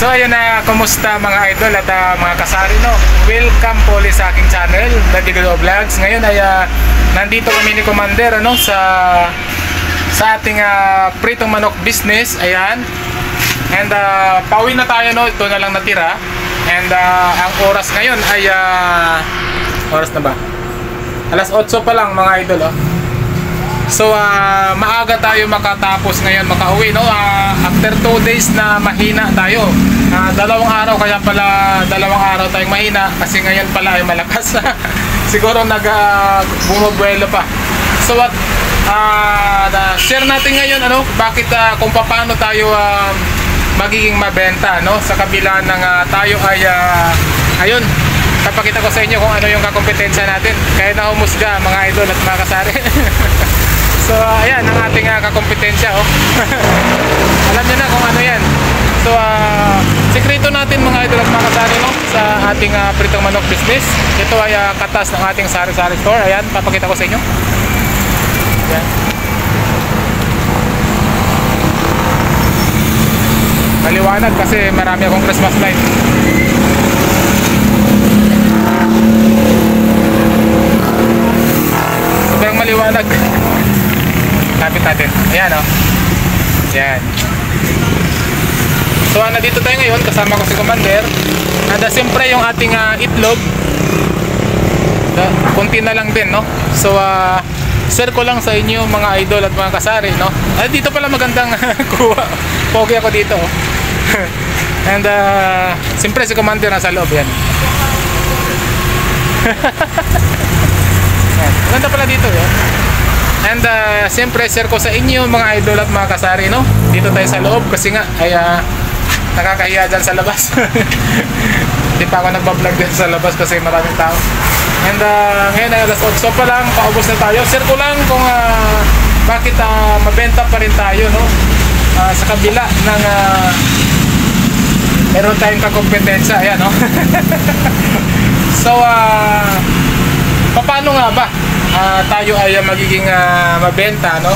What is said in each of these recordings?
So ayun na, kumusta mga idol at mga kasari, no? Welcome po ulit sa aking channel, The Digital Vlogs. Ngayon ay nandito kami ni Commander sa ating pritong manok business. Ayan. And pauwi na tayo, no? Ito na lang natira. And ang oras ngayon ay oras na ba? Alas 8 pa lang mga idol, oh. So maaga tayo makatapos ngayon, makauwi, no? After 2 days na mahina tayo. Dalawang araw, kaya pala dalawang araw tayong mahina kasi ngayon pala ay malakas. Siguro bumubuelo pa. So what share natin ngayon, ano, bakit kung paano tayo magiging mabenta, no? Sa kabila ng tayo ay ayun, kapakita ko sa inyo kung ano yung kakompetensya natin. Kaya na humusga mga idol at mga kasari. So ayan ang ating kakompetensya, oh. Alam niyo na kung ano yan. So sekreto natin mga idol at mga kasari, no, sa ating pritong manok business. Ito ay katas ng ating sari-sari store. Ayan, papakita ko sa inyo. Ayan. Maliwanag kasi marami akong Christmas light. Sobrang maliwanag. Lapit natin. Ayan, oh. Ayan. So nandito tayo ngayon, kasama ko si Commander. And siyempre yung ating itlog, kunti na lang din, no? So share ko lang sa inyo mga idol at mga kasari, no? Dito pala magandang kuha. Pogi ako dito, oh. And siyempre si Commander nasa loob, yan. Maganda pala dito, yan. And siyempre share ko sa inyo mga idol at mga kasari, no? Dito tayo sa loob kasi nga ay nakakahiya dyan sa labas. Hindi pa ako nagbablog dyan sa labas kasi maraming tao. And ngayon ay alas 8 pa lang, paubos na tayo. Share ko lang kung bakit mabenta pa rin tayo, no? Sa kabila ng meron tayong kakompetensya. Ayan, no? So paano nga ba tayo ay magiging mabenta, no?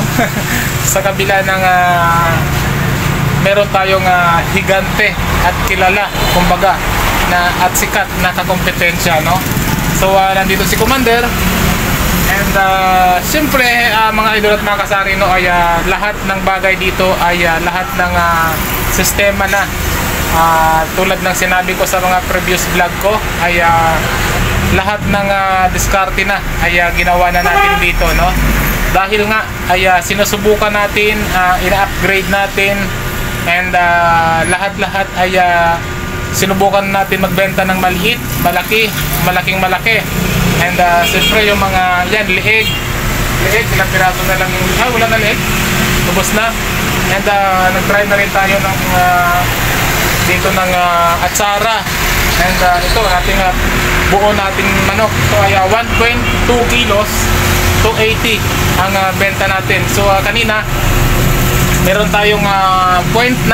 Sa kabila ng meron tayong higante at kilala, kumbaga, na at sikat na kakompetensya, no? So nandito si Commander. And siyempre mga idol at mga kasari, no, ay lahat ng bagay dito ay lahat ng sistema na tulad ng sinabi ko sa mga previous vlog ko ay lahat ng diskarte na ay ginawa na natin dito, no? Dahil nga ay sinusubukan natin, ina-upgrade natin, and lahat-lahat ay sinubukan natin magbenta ng maliit, malaki, malaking-malaki. And siyempre yung mga yan, liig, ilang piraso na lang yung wala na liig, lubos na. And nag-try na rin tayo ng dito ng atsara. And ito ating buo nating manok. So ay 1.2 kilos, 280 ang benta natin. So kanina meron tayong 0.9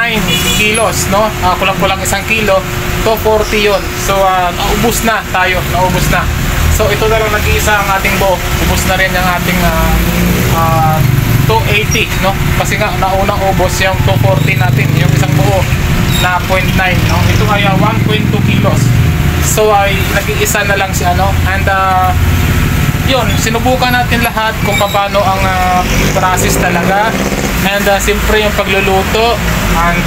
kilos, no? Kulang-kulang 1 kilo, 240 yun. So naubos na tayo, naubos na. So ito na lang nag-iisa ang ating buo. Ubos na rin yung ating 280, no? Kasi nga naunang ubos yung 240 natin, yung isang buo na 0.9, no? Ito ay 1.2 kilos. So ay nag-iisa na lang si ano. And yun, sinubukan natin lahat kung paano ang process talaga. And siyempre yung pagluluto and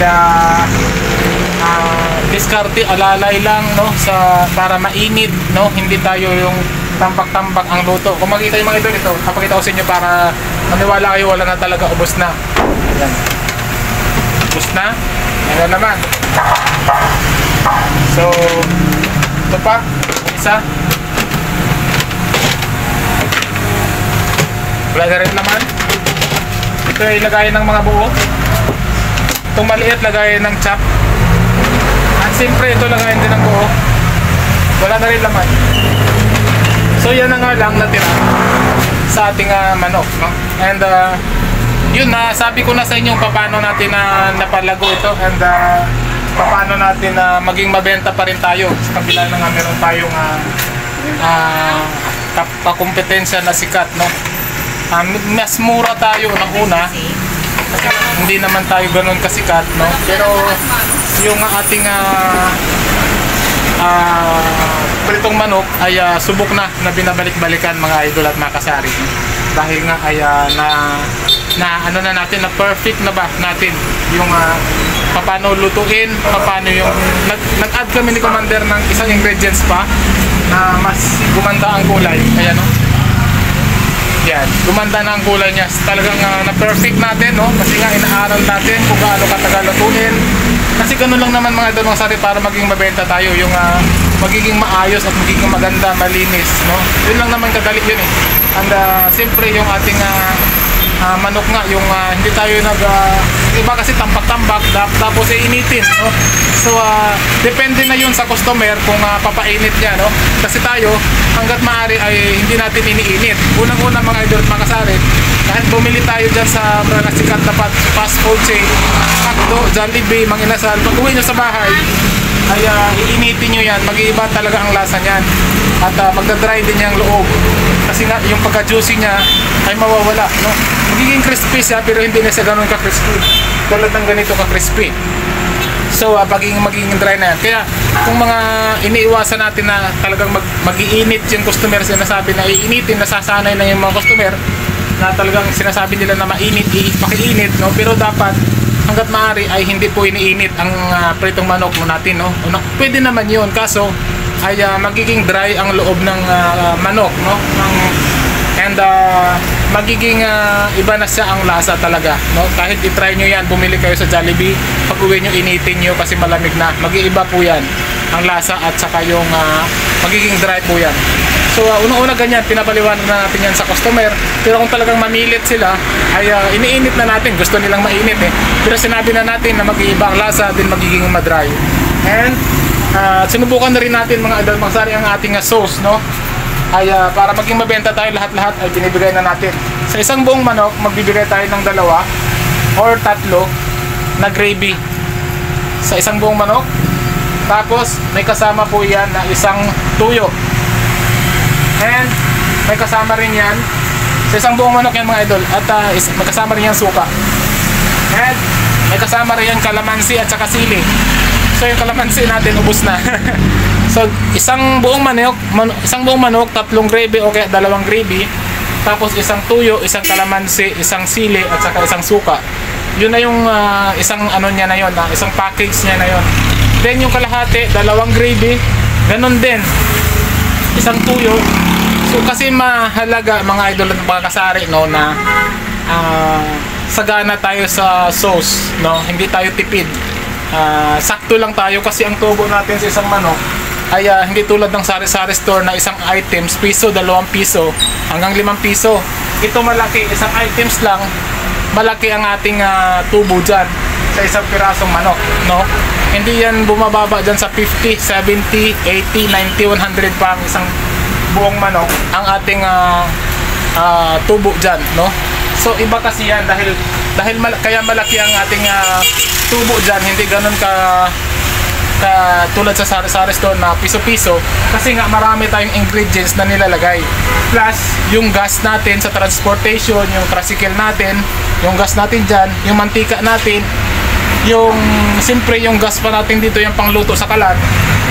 diskarte, alalay lang, no, sa para mainit, no, hindi tayo yung tampak-tampak ang luto. Kung makita yung mga idol ito, papakita ko sa inyo para maniwala kayo, wala na talaga, ubos na. Ayan. Ubos na. Ayan naman. So ito pa, isa. Wala na rin naman. Ito ay lagayan ng mga buo. Itong maliit lagayan ng chop. At siyempre ito lagayan din ng buo. Wala na rin laman. So yan na nga lang natira sa ating manok, no? And yun na, sabi ko na sa inyo paano natin napalago ito. And paano natin maging mabenta pa rin tayo sa kabila na nga meron tayong kakompetensya na sikat, no? Mas mura tayo ng una Kasi hindi naman tayo ganun kasikat, no? Pero yung ating pritong manok ay subok na binabalik-balikan mga idol at mga kasari. Dahil nga ay na ano na natin, na perfect na ba natin yung paano lutuin, paano yung nag-add kami ni Commander ng isang ingredients pa na mas gumanda ang kulay. Ayan, no? Yan, gumanda na ang kulay niya. Talagang na-perfect natin, no? Kasi nga inaaral natin kung gaano katagal lutuin. Kasi ganun lang naman mga idol, mga sari, para maging mabenta tayo. Yung magiging maayos at magiging maganda, malinis, no? Yun lang naman kadali yun eh. And siyempre yung ating manok nga, yung hindi tayo iba kasi tambak-tambak tapos initin, no? So depende na yun sa customer kung papainit niya, no? Kasi tayo hanggat maaari ay hindi natin iniinit. Unang-una mga idol at mga kasari, kahit bumili tayo dyan sa mga sikat na fast food chain, McDo, Jollibee, Mang Inasal, pag uwi nyo sa bahay ay iinitin nyo yan, mag-iiba talaga ang lasa niyan at magdadry din yung loob kasi nga yung pagka-juicy niya ay mawawala, no? Magiging crispy siya pero hindi na siya ganun ka-crispy tulad ng ganito ka-crispy. So magiging dry na yan. Kaya kung mga iniiwasan natin na talagang mag-iinit yung customer, sinasabi na iinitin, nasasanay na yung mga customer na talagang sinasabi nila na mainit, pakiinit, no? Pero dapat hanggat maaari ay hindi po iniinit ang pritong manok mo natin, no? Pwede naman yun, kaso ay magiging dry ang loob ng manok, no? And magiging iba na siya ang lasa talaga, no? Kahit i-try nyo yan, bumili kayo sa Jollibee, pag uwi nyo initin nyo kasi malamig na, mag-iiba po yan ang lasa at saka yung magiging dry po yan. So unang-una ganyan, pinapaliwanag na natin yan sa customer. Pero kung talagang mamilit sila, ay iniinit na natin, gusto nilang mainit eh. Pero sinabi na natin na mag-iiba ang lasa, din magiging madry. And sinubukan na rin natin mga idol, magsari ang ating sauce, no? Ay para maging mabenta tayo lahat-lahat ay binibigay na natin. Sa isang buong manok, magbibigay tayo ng 2 or 3 na gravy sa isang buong manok. Tapos may kasama po yan na isang tuyo. And may kasama rin yan sa isang buong manok yan mga idol. At may kasama rin yan suka. And may kasama rin yan kalamansi at saka sili. So yung kalamansi natin ubos na. So isang buong manok, 3 gravy o kaya 2 gravy. Tapos isang tuyo, isang kalamansi, isang sili at saka isang suka. Yun na yung isang ano niya na yun, isang package niya na yun. Then yung kalahati, 2 gravy, ganun din. Isang tuyo. So kasi mahalaga mga idol at mga kasari, no, na sagana tayo sa sauce, no? Hindi tayo tipid. Sakto lang tayo kasi ang tubo natin sa isang manok ay hindi tulad ng sari-sari store na isang items piso, 2 piso hanggang 5 piso. Ito malaki, isang items lang, malaki ang ating tubo dyan sa isang pirasong manok, no? Hindi yan bumababa dyan sa 50, 70, 80, 90, 100 pa ang isang buong manok ang ating tubo dyan, no? So iba kasi yan dahil kaya malaki ang ating tubo dyan, hindi ganun ka tulad sa sari-sari store na piso-piso kasi nga marami tayong ingredients na nilalagay, plus yung gas natin sa transportation, yung tricycle natin, yung gas natin dyan, yung mantika natin, yung siyempre yung gas pa natin dito, yung pangluto sa kalat,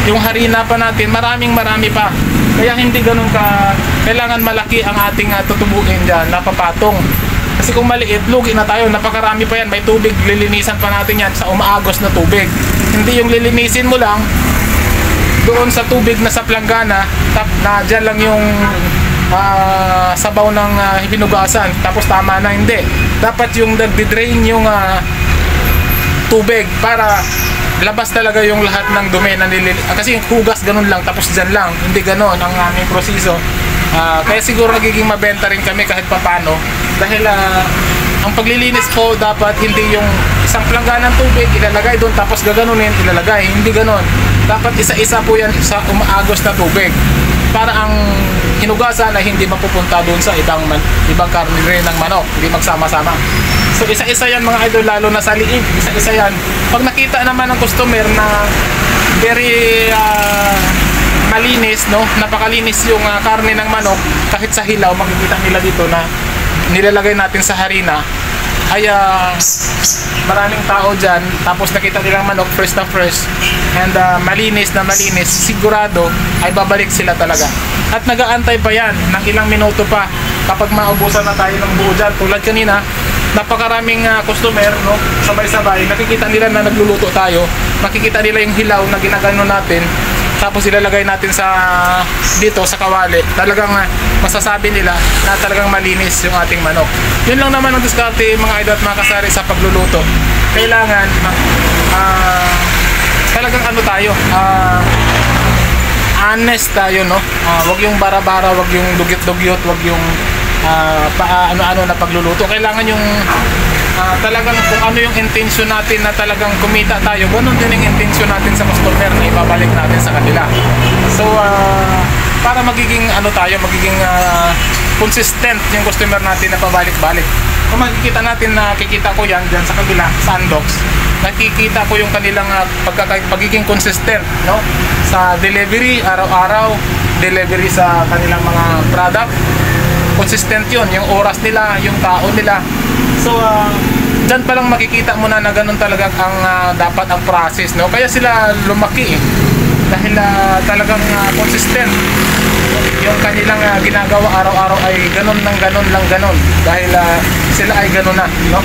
yung harina pa natin, marami pa. Kaya hindi ganun kailangan malaki ang ating tutubuin dyan, napapatong. Kasi kung maliit, lugi na tayo, napakarami pa yan, may tubig, lilinisan pa natin yan sa umaagos na tubig. Hindi yung lilinisin mo lang doon sa tubig na sa planggana, na dyan lang yung sabaw ng hinugasan, tapos tama na, hindi. Dapat yung nagdi-drain yung tubig para labas talaga yung lahat ng dumi na kasi yung hugas ganun lang, tapos dyan lang, hindi ganun ang aming proseso. Kaya siguro nagiging mabenta rin kami kahit papano dahil ang paglilinis po dapat hindi yung isang planggana ng tubig ilalagay doon tapos gaganunin ilalagay, hindi ganon. Dapat isa-isa po yan sa umaagos na tubig para ang hinugasan ay hindi mapupunta doon sa ibang karne rin ng manok, hindi magsama-sama. So isa-isa yan mga idol, lalo na sa liig, isa-isa yan. Pag nakita naman ng customer na very malinis, no, napakalinis yung karne ng manok, kahit sa hilaw makikita nila dito na nilalagay natin sa harina ay maraming tao dyan, tapos nakita nilang manok fresh na fresh and malinis na malinis, sigurado ay babalik sila talaga. At nag-aantay pa yan ng ilang minuto pa kapag maubusan na tayo ng buo dyan. Tulad kanina, napakaraming customer, no? Sabay-sabay, nakikita nila na nagluluto tayo, makikita nila yung hilaw na ginagano natin, tapos ilalagay natin sa dito sa kawali. Talagang masasabi nila na talagang malinis yung ating manok. Yun lang naman ang diskarte, mga idol at mga kasari, sa pagluluto. Kailangan talagang ano tayo, honest tayo, no? Wag yung bara-bara, wag yung dugyot-dugyot, wag yung ano-ano na pagluluto. Kailangan yung talagang kung ano yung intention natin na talagang kumita tayo, ganun din yung intention natin sa customer na ibabalik natin sa kanila. So para magiging ano tayo, magiging consistent yung customer natin na pabalik-balik. Kung makikita natin, nakikita ko yan dyan sa kabila, sa Undox, nakikita ko yung kanilang pagiging consistent, no? Sa delivery, araw-araw, delivery sa kanilang mga product, consistent yun, yung oras nila, yung tao nila. So dyan palang makikita mo na ganun talaga ang dapat ang process, no? Kaya sila lumaki dahil talagang consistent yung kanilang ginagawa araw-araw, ay ganun lang ganun dahil sila ay ganun na, no?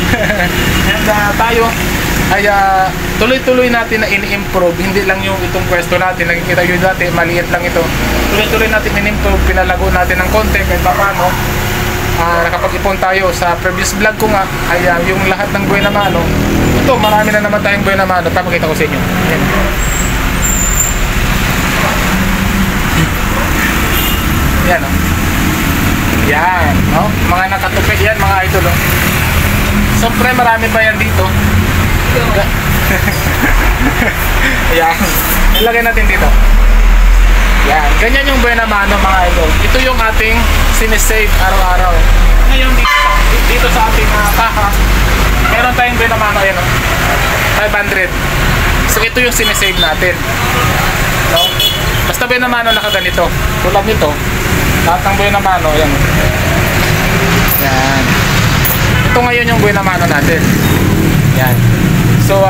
And tayo ay tuloy-tuloy natin na ini-improve, hindi lang yung itong pwesto natin, nakikita yun dati, maliit lang ito, tuloy-tuloy natin in-improve, pinalago natin ng konti kahit paano. Nakapag-ipon tayo sa previous vlog ko nga, ay yung lahat ng buhay na mano, ito marami na naman tayong buhay na mano, papakita ko sa inyo. Ayan. Yan, no? Yan, no? Mga nakatupi yan, mga idol, no? Siyempre marami pa yan dito. Yan, ilagay natin dito. Yan, ganyan yung buhay na mano, mga idol. Ito yung ating sinisave araw-araw. Ngayon dito sa ating kaha, meron tayong buhay na mano, ayan, no? 500. So ito yung sinisave natin, no? Basta buhay na mano nakaganito, tulad nito, lahat ng buhay na mano, ayan. Yan. Ito ngayon yung buhay na mano natin. Yan. So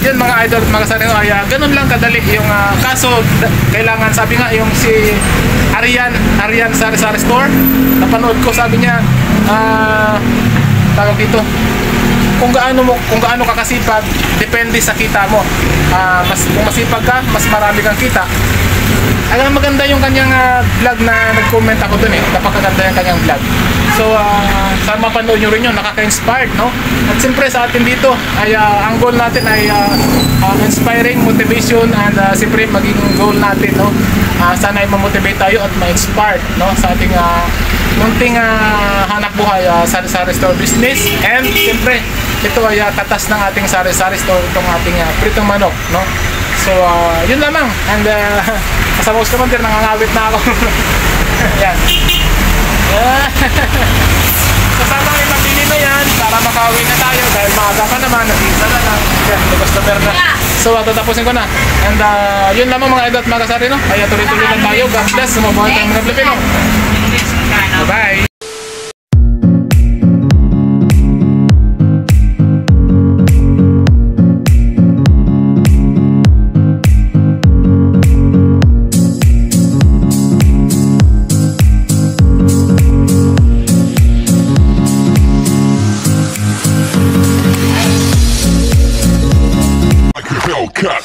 yun mga idol at mga kasari, ganun lang kadali yung kaso kailangan, sabi nga yung si Arian Sari-Sari Store, napanood ko, sabi niya tawag dito, kung gaano ka kasipag, depende sa kita mo. Kung masipag ka, mas marami kang kita. Alam, maganda yung kanyang vlog na nag-comment ako dun, napakaganda yung kanyang vlog. So sana mapanood nyo rin yun, nakaka-inspired, no? At siyempre sa atin dito ay ang goal natin ay inspiring, motivation, and siyempre maging goal natin, no? Sana ay ma-motivate tayo at ma-inspired, no? Sa ating munting hanap buhay, sari-sari store business. And siyempre ito ay katas ng ating sari-sari store, itong ating pritong manok, no? So yun lamang. And kasama ko sa commander, nangangawit na ako. Yan. Kasama yung mapili na yan para makauwi na tayo dahil maaga pa naman, nag-isa na lang. Yan, customer na. So tatapusin ko na. And yun lamang mga idol at mga kasari, no? Kaya tuloy-tuloy lang tayo. God bless. Sumabuhay tayo mga Pilipino. Bye-bye. Cut.